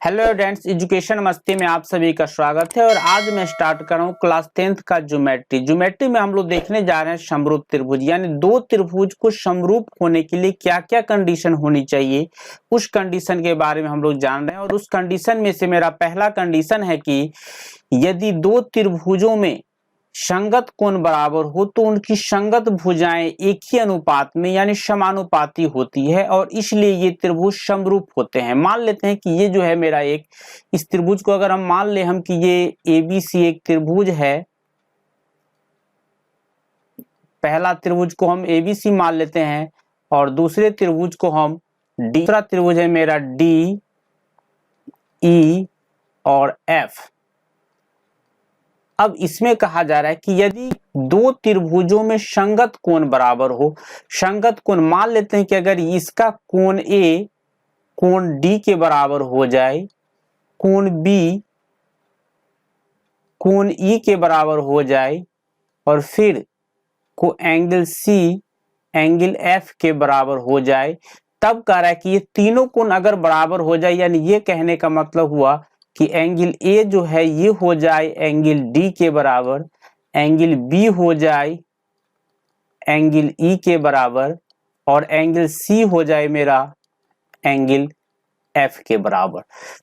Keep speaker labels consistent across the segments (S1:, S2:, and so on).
S1: Hello students, education मस्ती में आप सभी का स्वागत है। और आज मैं स्टार्ट कर रहा हूँ क्लास 10th का ज्योमेट्री में हम लोग देखने जा रहे हैं समरूप त्रिभुज, यानी दो त्रिभुज को समरूप होने के लिए क्या क्या कंडीशन होनी चाहिए, उस कंडीशन के बारे में हम लोग जान रहे हैं। और उस कंडीशन में से मेरा पहला कंडीशन है कि यदि दो त्रिभुजों में संगत कोण बराबर हो तो उनकी संगत भुजाएं एक ही अनुपात में यानी समानुपाती होती है और इसलिए ये त्रिभुज समरूप होते हैं। मान लेते हैं कि ये जो है मेरा इस त्रिभुज को अगर हम मान ले हम कि ये एबीसी एक त्रिभुज है, पहला त्रिभुज को हम एबीसी मान लेते हैं और दूसरे त्रिभुज को हम दूसरा त्रिभुज है मेरा डी ई और एफ। अब इसमें कहा जा रहा है कि यदि दो त्रिभुजों में संगत कोण बराबर हो, संगत कोण मान लेते हैं कि अगर इसका कोण ए कोण डी के बराबर हो जाए, कोण बी कोण ई के बराबर हो जाए और फिर को एंगल सी एंगल एफ के बराबर हो जाए, तब कह रहा है कि ये तीनों कोण अगर बराबर हो जाए, यानी ये कहने का मतलब हुआ कि एंगल ए जो है ये हो जाए एंगल डी के बराबर, एंगल बी हो जाए एंगल ई के बराबर और एंगल सी हो जाए मेरा एंगल एफ के बराबर।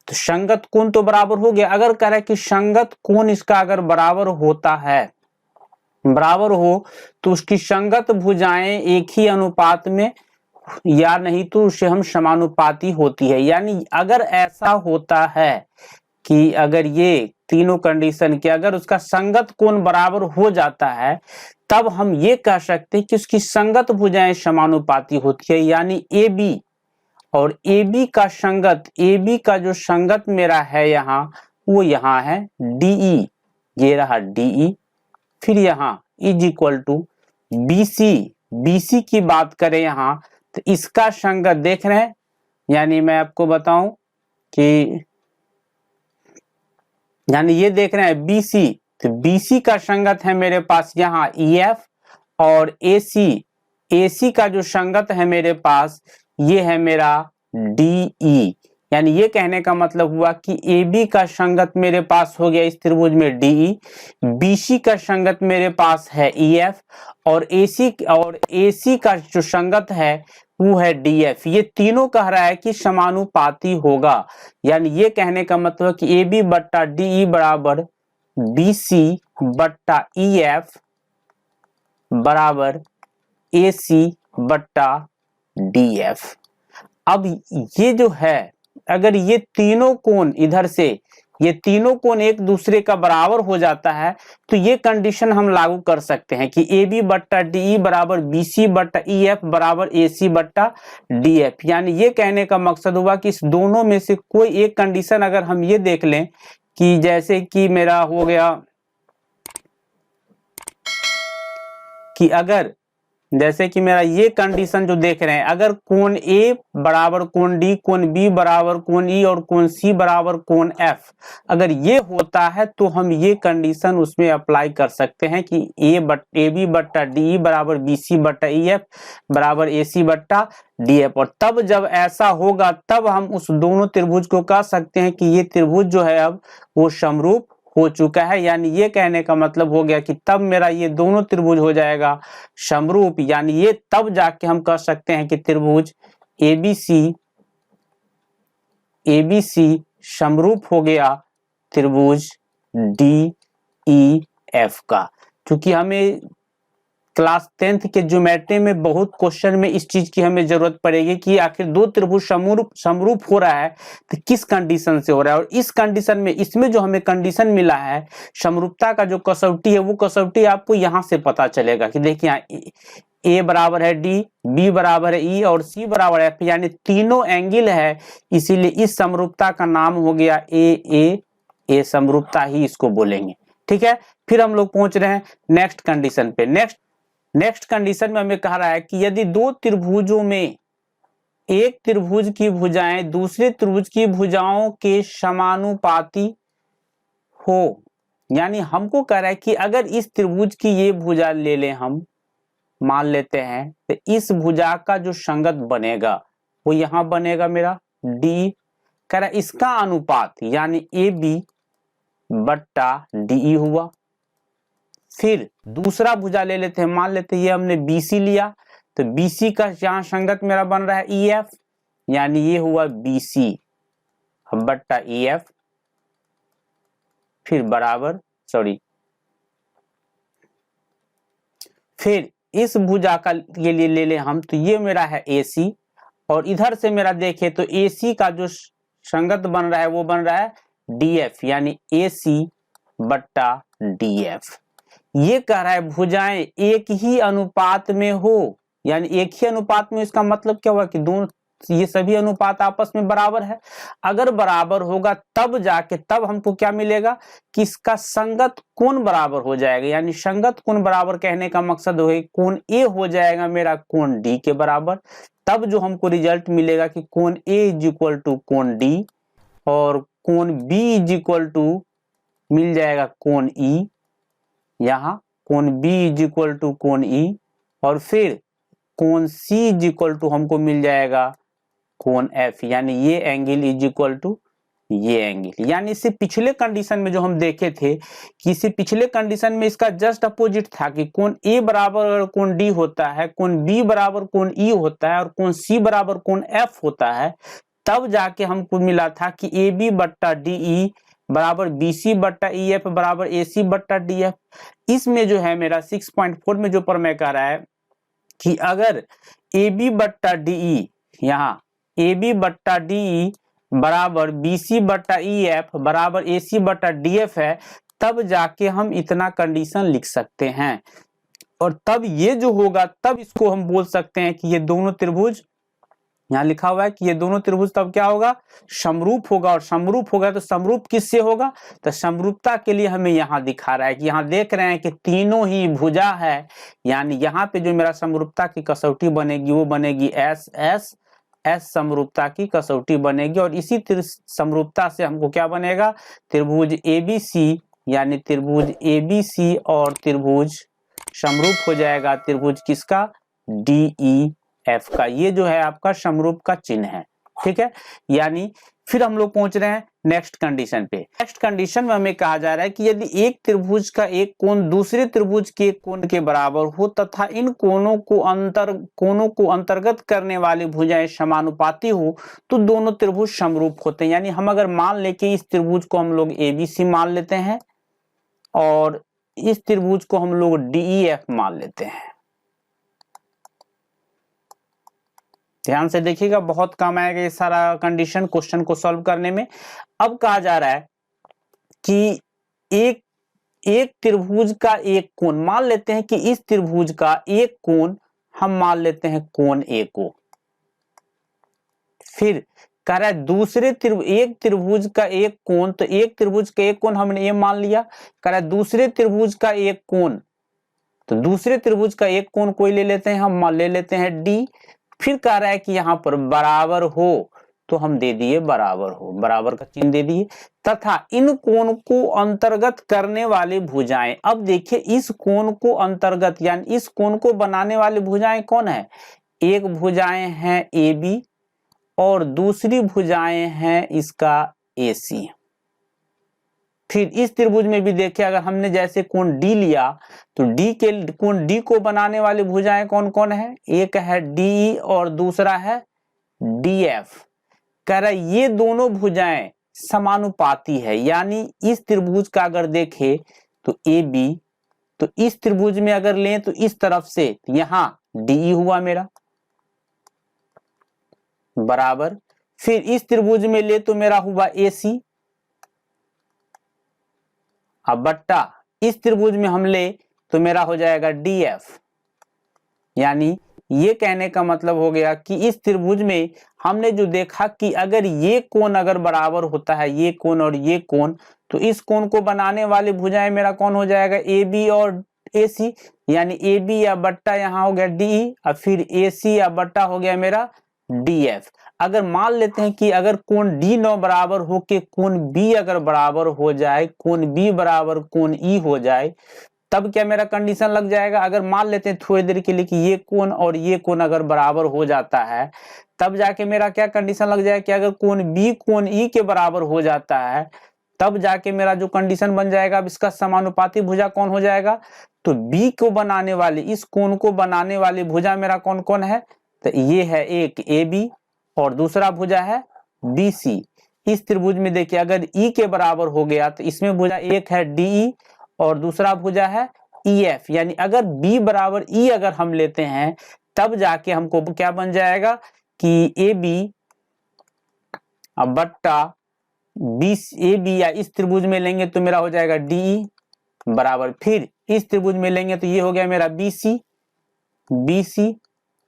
S1: तो संगत कोण तो बराबर हो गया। अगर कह रहा है कि संगत कोण इसका अगर बराबर होता है, बराबर हो तो उसकी संगत भुजाएं एक ही अनुपात में या नहीं तो उसे हम समानुपाती होती है। यानी अगर ऐसा होता है कि अगर ये तीनों कंडीशन के अगर उसका संगत कोण बराबर हो जाता है, तब हम ये कह सकते हैं कि उसकी संगत भुजाएं समानुपाती होती है। यानी ए बी और ए बी का संगत, ए बी का जो संगत मेरा है यहाँ वो यहाँ है डीई, ये रहा डीई। फिर यहाँ is equal to BC, BC की बात करें यहाँ तो इसका संगत देख रहे हैं, यानी मैं आपको बताऊं कि यानी ये देख रहे हैं बीसी, तो बीसी का संगत है मेरे पास यहाँ ईएफ और एसी, एसी का जो संगत है मेरे पास ये है मेरा डीई। यानी ये कहने का मतलब हुआ कि ए बी का संगत मेरे पास हो गया इस त्रिभुज में डीई, बीसी का संगत मेरे पास है ईएफ और एसी का जो संगत है वो है डीएफ। ये तीनों कह रहा है कि समानुपाती होगा। यानी ये कहने का मतलब है कि ए बी बट्टा डीई बराबर बीसी बट्टा ईएफ बराबर एसी बट्टा डीएफ। अब ये जो है अगर ये तीनों कोण इधर से ये तीनों कोण एक दूसरे का बराबर हो जाता है तो ये कंडीशन हम लागू कर सकते हैं कि ए बी बट्टा डी बराबर बी सी बट्टा ई एफ बराबर ए सी बट्टा डी एफ। यानी ये कहने का मकसद हुआ कि इस दोनों में से कोई एक कंडीशन अगर हम ये देख लें कि जैसे कि मेरा हो गया कि अगर जैसे कि मेरा ये कंडीशन जो देख रहे हैं, अगर कोण ए बराबर कोण डी, कोण बी बराबर कोण ई और कोण सी बराबर कोण एफ, अगर ये होता है तो हम ये कंडीशन उसमें अप्लाई कर सकते हैं कि ए बी बट्टा डी बराबर बी सी बट्टा ई एफ बराबर ए सी बट्टा डी एफ। और तब जब ऐसा होगा तब हम उस दोनों त्रिभुज को कह सकते हैं कि ये त्रिभुज जो है अब वो समरूप हो चुका है। यानी ये कहने का मतलब हो गया कि तब मेरा ये दोनों त्रिभुज हो जाएगा समरूप। यानी ये तब जाके हम कह सकते हैं कि त्रिभुज एबीसी समरूप हो गया त्रिभुज डी ई एफ का। क्योंकि हमें क्लास 10th के ज्योमेट्री में बहुत क्वेश्चन में इस चीज की हमें जरूरत पड़ेगी कि आखिर दो त्रिभुज समरूप हो रहा है तो किस कंडीशन से हो रहा है। और इस कंडीशन में इसमें जो हमें कंडीशन मिला है समरूपता का जो कसौटी है वो कसौटी आपको यहां से पता चलेगा कि देखिए यहाँ ए बराबर है डी, बी बराबर है ई और सी बराबर है एफ, यानी तीनों एंगल है, इसीलिए इस समरूपता का नाम हो गया ए समरूपता ही इसको बोलेंगे। ठीक है, फिर हम लोग पहुंच रहे हैं नेक्स्ट कंडीशन पे। नेक्स्ट कंडीशन में हमें कह रहा है कि यदि दो त्रिभुजों में एक त्रिभुज की भुजाएं दूसरे त्रिभुज की भुजाओं के समानुपाती हो, यानी हमको कह रहा है कि अगर इस त्रिभुज की ये भुजा ले लें, हम मान लेते हैं तो इस भुजा का जो संगत बनेगा वो यहां बनेगा मेरा डी, कह रहा है इसका अनुपात यानी ए बी बट्टा डी हुआ। फिर दूसरा भुजा ले लेते हैं, मान लेते हैं ये हमने BC लिया, तो BC का यहाँ संगत मेरा बन रहा है EF, यानी ये हुआ BC बट्टा EF, फिर बराबर फिर इस भुजा का के लिए ले ले हम, तो ये मेरा है AC, और इधर से मेरा देखे तो AC का जो संगत बन रहा है वो बन रहा है DF, यानी AC बट्टा DF। ये कह रहा है भुजाएं एक ही अनुपात में हो, यानी एक ही अनुपात में, इसका मतलब क्या हुआ कि दोनों ये सभी अनुपात आपस में बराबर है। अगर बराबर होगा तब जाके तब हमको क्या मिलेगा कि इसका संगत कोण बराबर हो जाएगा, यानी संगत कोण बराबर कहने का मकसद है कोण A हो जाएगा मेरा कोण D के बराबर। तब जो हमको रिजल्ट मिलेगा कि कोण A इज इक्वल टू कोण D और कोण B इज इक्वल टू मिल जाएगा कोण E, यहाँ कोण B इज इक्वल टू कोण E, और फिर कोण C इज इक्वल टू हमको मिल जाएगा कोण F, यानी ये एंगल इज इक्वल टू ये एंगल। यानी इससे पिछले कंडीशन में जो हम देखे थे कि इससे पिछले कंडीशन में इसका जस्ट अपोजिट था कि कोण A बराबर अगर कोण D होता है, कोण B बराबर कोण E होता है और कोण C बराबर कोण F होता है, तब जाके हमको मिला था कि AB बट्टा DE बराबर BC बट्टा EF बराबर AC बट्टा DF। इसमें जो है मेरा 6.4 में जो प्रमेय कह रहा है कि अगर AB बट्टा DE, यहाँ AB बट्टा DE बराबर BC बट्टा EF बराबर AC बट्टा DF है, तब जाके हम इतना कंडीशन लिख सकते हैं। और तब ये जो होगा तब इसको हम बोल सकते हैं कि ये दोनों त्रिभुज, यहाँ लिखा हुआ है कि ये दोनों त्रिभुज तब क्या होगा, समरूप होगा। और समरूप होगा तो समरूप किससे होगा, तो समरूपता के लिए हमें यहाँ दिखा रहा है कि यहाँ देख रहे हैं कि तीनों ही भुजा है, यानी यहाँ पे जो मेरा समरूपता की कसौटी बनेगी वो बनेगी S समरूपता की कसौटी बनेगी। और इसी समरूपता से हमको क्या बनेगा, त्रिभुज ABC, यानी त्रिभुज ABC और त्रिभुज समरूप हो जाएगा त्रिभुज किसका, DEF का। ये जो है आपका समरूप का चिन्ह है, ठीक है। यानी फिर हम लोग पहुंच रहे हैं नेक्स्ट कंडीशन पे। नेक्स्ट कंडीशन में हमें कहा जा रहा है कि यदि एक त्रिभुज का एक कोण दूसरे त्रिभुज के कोण के बराबर हो तथा इन कोणों को अंतर्गत करने वाली भुजाएं समानुपाती हो तो दोनों त्रिभुज समरूप होते हैं। यानी हम अगर मान ले कि इस त्रिभुज को हम लोग ABC मान लेते हैं और इस त्रिभुज को हम लोग DEF मान लेते हैं। ध्यान से देखिएगा, बहुत काम आएगा ये सारा कंडीशन क्वेश्चन को सॉल्व करने में। अब कहा जा रहा है कि एक त्रिभुज का एक कोण, मान लेते हैं कि इस त्रिभुज का एक कोण हम मान लेते हैं कोण A को। फिर कह रहा है एक त्रिभुज का एक कोण, तो एक त्रिभुज का एक कोण हमने ये मान लिया। कह रहा है दूसरे त्रिभुज का एक कोण, तो दूसरे त्रिभुज का एक कोण कोई ले लेते हैं, हम ले लेते हैं D। फिर कह रहा है कि यहाँ पर बराबर हो, तो हम दे दिए बराबर हो, बराबर का चिन्ह दे दिए, तथा इन कोण को अंतर्गत करने वाली भुजाएं। अब देखिए इस कोण को अंतर्गत यानी इस कोण को बनाने वाली भुजाएं कौन है, एक भुजाएं हैं AB और दूसरी भुजाएं हैं इसका AC। फिर इस त्रिभुज में भी देखिए, अगर हमने जैसे कोण D लिया तो कोण D को बनाने वाली भुजाएं कौन कौन है, एक है DE और दूसरा है DF। कह रहा है ये दोनों भुजाएं समानुपाती है, यानी इस त्रिभुज का अगर देखें तो AB, तो इस त्रिभुज में अगर लें तो इस तरफ से यहां DE हुआ मेरा बराबर, फिर इस त्रिभुज में ले तो मेरा हुआ AC, अब बट्टा इस त्रिभुज में हम ले तो मेरा हो जाएगा DF। यानी ये कहने का मतलब हो गया कि इस त्रिभुज में हमने जो देखा कि अगर ये कोण अगर बराबर होता है, ये कोण और ये कोण, तो इस कोण को बनाने वाली भुजाएं मेरा कौन हो जाएगा, AB और AC। यानी AB या बट्टा यहाँ हो गया DE और फिर AC या बट्टा हो गया मेरा DF। अगर मान लेते हैं कि अगर कोण D न बराबर हो के कोण B अगर बराबर हो जाए, कोण B बराबर कोण E हो जाए, तब क्या मेरा कंडीशन लग जाएगा। अगर मान लेते हैं थोड़ी देर के लिए कि ये कोण और ये कोण अगर बराबर हो जाता है, तब जाके मेरा क्या कंडीशन लग जाएगा कि अगर कोण बी कोण ई के बराबर हो जाता है, तब जाके मेरा जो कंडीशन बन जाएगा, अब इसका समानुपाती भुजा कौन हो जाएगा, तो बी को बनाने वाली, इस कोण को बनाने वाली भुजा मेरा कौन कौन है, तो ये है एक ए बी और दूसरा भुजा है बी सी। इस त्रिभुज में देखिए अगर ई के बराबर हो गया तो इसमें भुजा एक है डी और दूसरा भुजा है ई एफ, यानी अगर बी बराबर ई अगर हम लेते हैं तब जाके हमको क्या बन जाएगा कि ए बी बट्टा बी, ए बी या इस त्रिभुज में लेंगे तो मेरा हो जाएगा डी बराबर, फिर इस त्रिभुज में लेंगे तो ये हो गया मेरा बी सी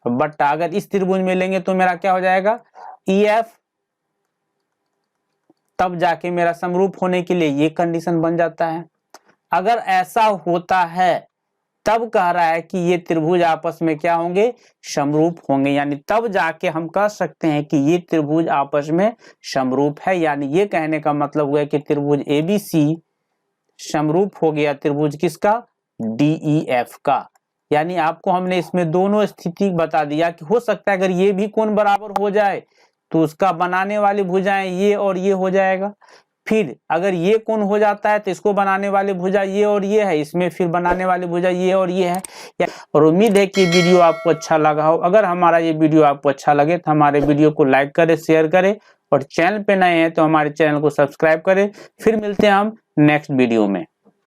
S1: बट्टा अगर इस त्रिभुज में लेंगे तो मेरा क्या हो जाएगा ई एफ, तब जाके मेरा समरूप होने के लिए ये कंडीशन बन जाता है। अगर ऐसा होता है तब कह रहा है कि ये त्रिभुज आपस में क्या होंगे, समरूप होंगे, यानी तब जाके हम कह सकते हैं कि ये त्रिभुज आपस में समरूप है। यानी ये कहने का मतलब हुआ कि त्रिभुज एबीसी समरूप हो गया त्रिभुज किसका, डीईएफ का। यानी आपको हमने इसमें दोनों स्थिति बता दिया कि हो सकता है अगर ये भी कोण बराबर हो जाए तो उसका बनाने वाली भुजाएं ये और ये हो जाएगा, फिर अगर ये कोण हो जाता है तो इसको बनाने वाली भुजा ये और ये है, इसमें फिर बनाने वाली भुजा ये और ये है। और उम्मीद है कि वीडियो आपको अच्छा लगा हो। अगर हमारा ये वीडियो आपको अच्छा लगे तो हमारे वीडियो को लाइक करें, शेयर करें और चैनल पे नए हैं तो हमारे चैनल को सब्सक्राइब करें। फिर मिलते हैं हम नेक्स्ट वीडियो में।